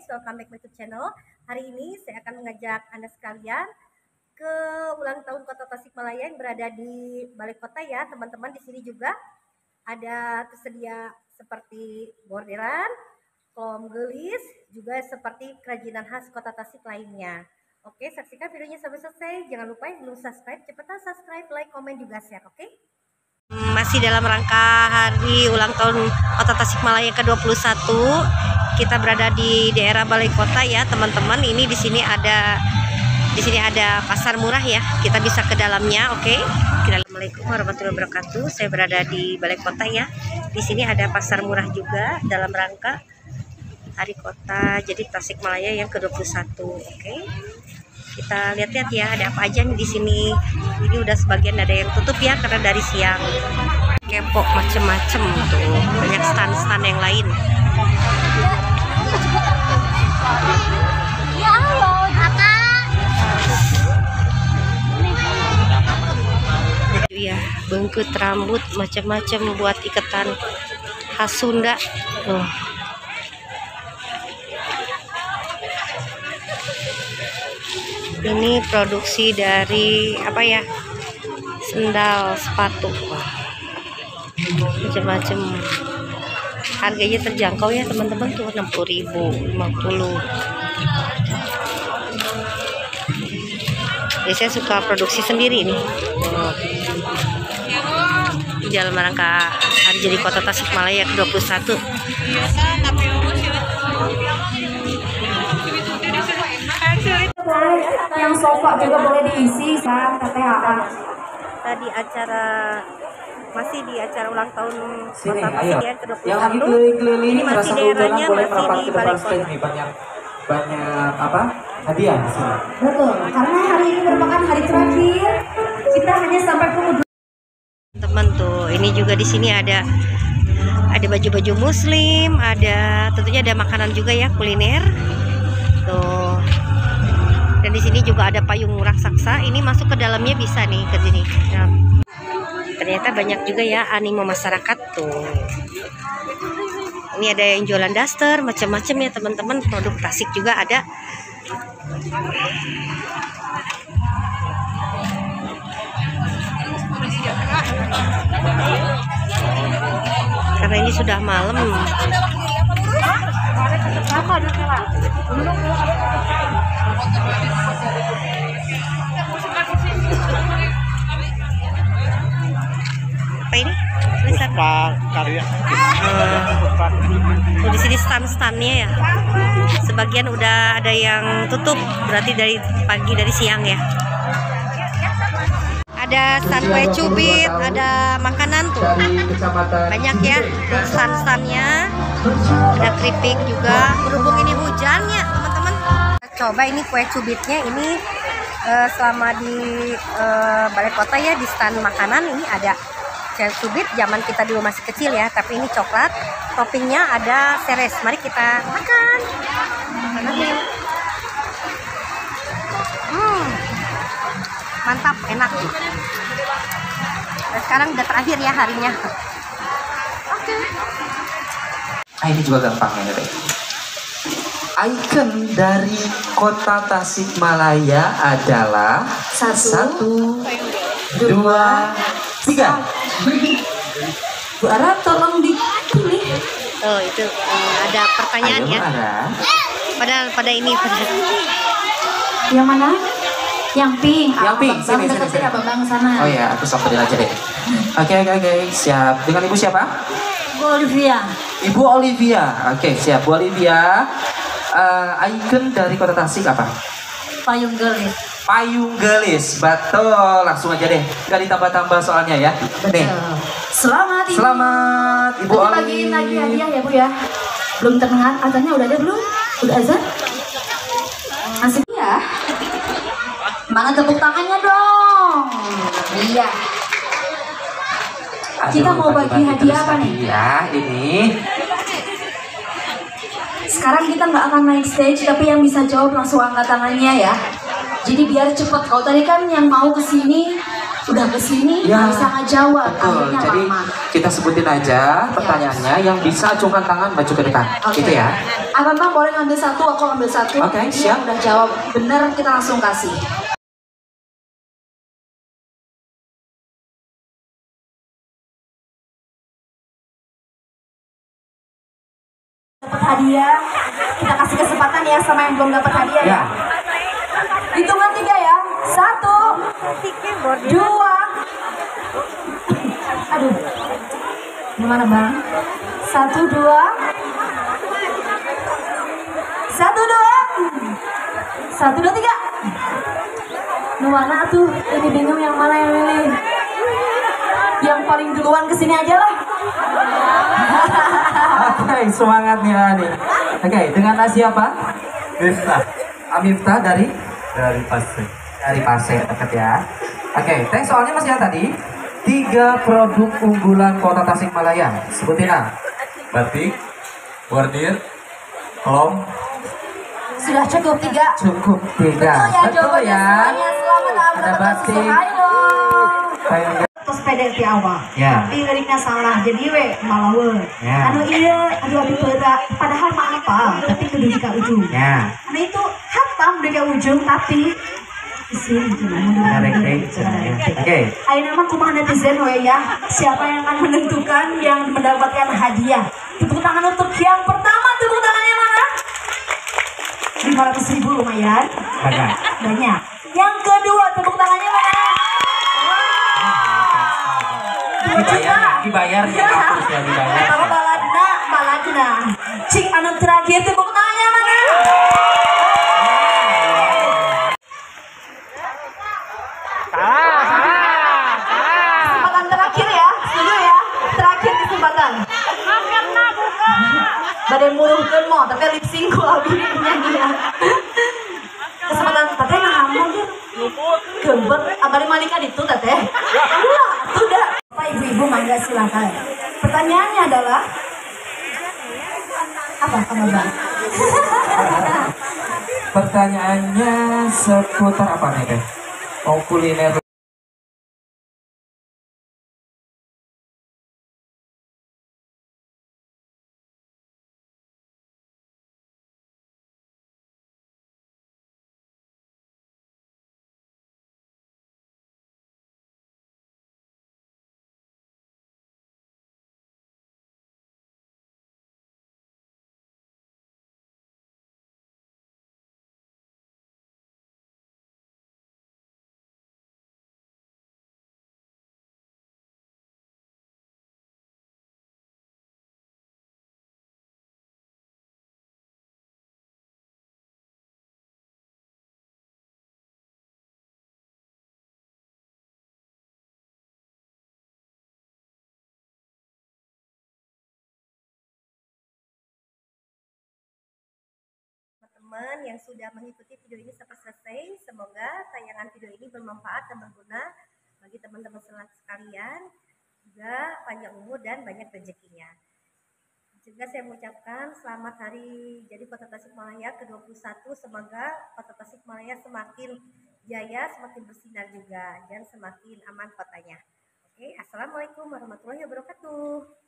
guys, welcome back to YouTube channel. Hari ini saya akan mengajak Anda sekalian ke ulang tahun Kota Tasikmalaya yang berada di Balai Kota ya, teman-teman. Di sini juga ada tersedia seperti bordiran, kolom gelis, juga seperti kerajinan khas Kota Tasik lainnya. Oke, saksikan videonya sampai selesai. Jangan lupa yang belum subscribe, cepetan subscribe, like, komen, juga share, oke? Masih dalam rangka hari ulang tahun Kota Tasikmalaya ke-21. Kita berada di daerah Balai Kota ya, teman-teman. Ini di sini ada pasar murah ya. Kita bisa ke dalamnya, oke? Assalamualaikum warahmatullahi wabarakatuh. Saya berada di Balai Kota ya. Di sini ada pasar murah juga dalam rangka Hari Kota jadi Tasikmalaya yang ke-21, oke? Kita lihat-lihat ya, ada apa aja nih di sini. Ini udah sebagian ada yang tutup ya karena dari siang. Kepok macem-macem tuh, banyak stand-stand yang lain. Ya halo, kakak. Iya, bengkut rambut macam-macam buat iketan khas Sunda. Tuh. Ini produksi dari apa ya? Sendal, sepatu. Macam-macam. Harganya terjangkau ya, teman-teman, tuh 60.000, 50. Ya, saya suka produksi sendiri nih. Di dalam rangka hari jadi Kota Tasikmalaya ke-21. Yang sofa juga boleh diisi kan, TTHA. Tadi masih di acara ulang tahun Kota Tasikmalaya ke-21. Ini masih daerahnya masih di Balai Kota. Banyak apa? Hadiah di sini. Betul, karena hari ini merupakan hari terakhir. Kita hanya sampai pukul 2. Teman tuh, ini juga di sini ada baju-baju muslim, tentunya ada makanan juga ya, kuliner. Tuh. Dan di sini juga ada payung raksasa. Ini masuk ke dalamnya bisa nih ke sini. Nah, ternyata banyak juga ya animo masyarakat tuh. Ini ada yang jualan daster, macam-macam ya teman-teman. Produk Tasik juga ada. Karena ini sudah malam. Apa ini? Karya. Di sini stand-standnya ya. Sebagian udah ada yang tutup, berarti dari pagi, dari siang ya. Ada stand kue cubit, ada makanan tuh. Banyak ya stand-standnya. Ada keripik juga. Berhubung ini hujannya, teman-teman. Coba ini kue cubitnya ini selama di Balai Kota ya, di stand makanan ini ada kue cubit zaman kita dulu masih kecil ya, tapi ini coklat. Toppingnya ada seres. Mari kita makan. Mantap, enak. Nah, sekarang udah terakhir ya harinya. Oke. Ini juga gampang ya, Dek. Ikon dari Kota Tasikmalaya adalah 1, 2, 3. Bu Ara, tolong dipilih. Oh, itu ada pertanyaan. Ayo, ya. Pada ini. Yang mana? Yang pink. Yang pink, sini. Ya, Bambang sana. Oh ya, aku samperin aja deh. Oke, siap. Dengan Ibu siapa? Bu Olivia. Ibu Olivia. Oke, siap. Bu Olivia. Ikon dari Kota Tasik apa? Payung gelis. Payung gelis. Betul. Langsung aja deh. Gak ditambah-tambah soalnya ya. Nih. Selamat Ibu Olivia. Bagiin lagi hadiah ya Bu ya. Belum terdengar azannya, udah ada belum? Udah azan? Masih ya? Mana tepuk tangannya dong? Iya. Kita mau bagi hadiah apa nih? Ya, ini. Sekarang kita nggak akan naik stage, tapi yang bisa jawab langsung angkat tangannya ya. Jadi biar cepet. Kalau tadi kan yang mau kesini udah kesini Ya, bisa ngejawab. betul. Akhirnya Jadi lama. kita sebutin aja pertanyaannya, yang bisa acungkan tangan maju ke depan. Oke. Gitu ya. Abang boleh ngambil satu, aku ambil satu. Oke, Ini siap. yang udah jawab bener kita langsung kasih. Dapat hadiah, kita kasih kesempatan ya sama yang belum dapat hadiah ya. Ya. Hitungan 3 ya. 1, 2. Aduh. Gimana bang? 1, 2. 1, 2. 1, 2, 3. Mana tuh? Ini bingung yang mana yang milih. Yang paling duluan kesini aja lah. Oke, semangat nih Ani. Oke, dengan nasi apa? Miftah Amiftah dari Pasir. Pasir dekat ya. Oke, thanks, soalnya masih yang tadi 3 produk unggulan Kota Tasikmalaya. Sebutin ah. Batik, bordir, kolom. Sudah cukup 3. Cukup 3. Betul ya Betul jawabannya ya. semuanya. Selamat Ada batik. Halo. Kayak- Terus pede di awal. Ya. Tapi liriknya salah. Jadi we malah we. Ya. Anu iya, aduh berat. Padahal mah apa? Tapi kudu di ka ujung. Ya. Anu itu hatam di ka ujung tapi isin cuma Oke. Ayo nama kumaha netizen we ya. Siapa yang akan menentukan yang mendapatkan hadiah? Tepuk tangan untuk yang pertama. Tepuk tangannya mana? 500.000 lumayan. Banyak. Banyak. Yang kedua tepuk tangannya mana? Dibayar ya, hapus ya, dibayar. Apa baladna. Cing anu terakhir tepuk tangannya mana? Kesempatan terakhir ya, setuju ya? Terakhir kesempatan. Badai muruhkeun mo, tapi lip sync ku abi nyanyi ya. Kesempatan teteh nahamna ge. Gembet, abari malika ditu teteh. Ulah, sudah. Bapak ibu-ibu mangga silakan. Pertanyaannya adalah apa kamu bang? Pertanyaannya seputar apa nih teh? Oh, kuliner. teman-teman yang sudah mengikuti video ini sampai selesai. Semoga tayangan video ini bermanfaat dan berguna bagi teman-teman sekalian, juga panjang umur dan banyak rezekinya. Juga saya mengucapkan selamat hari jadi Kota Tasikmalaya ke-21. Semoga Kota Tasikmalaya semakin jaya, semakin bersinar juga, dan semakin aman kotanya. Oke, assalamualaikum warahmatullahi wabarakatuh.